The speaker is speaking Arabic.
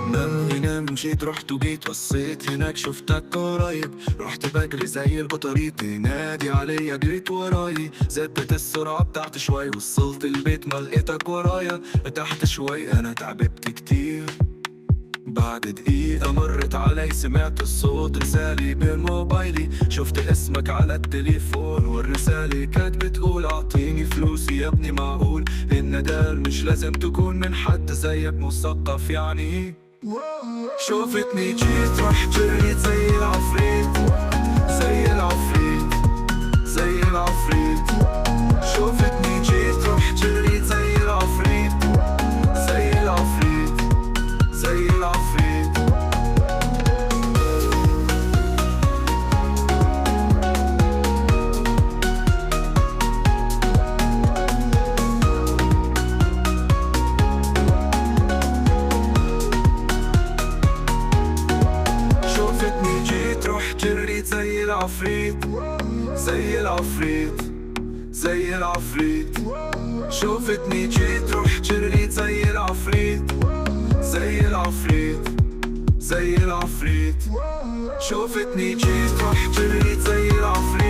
من هنا مشيت رحت وجيت وصيت هناك شفتك قريب، رحت بجري زي البطاريق تنادي عليا جريت وراي، زدت السرعة بتاعت شوي وصلت البيت ما لقيتك ورايا، تحت شوي انا تعبت كتير. بعد دقيقة مرت علي سمعت الصوت رسالي بموبايلي، شفت اسمك على التليفون والرسالة كانت بتقول اعطيني فلوسي يا ابني معقول الندال مش لازم تكون من حد زيك مثقف يعني. شوفتني جيت رحت جريت زي العفريت زي العفريت زي العفريت. شوفتني جيت رحت جريت زي العفريت زي العفريت زي العفريت. شوفتني جيت رحت جريت زي العفريت زي العفريت زي العفريت. شوفتني جيت رحت جريت زي العفريت زي العفريت زي العفريت. شوفتني جيت رحت جريت زي العفريت.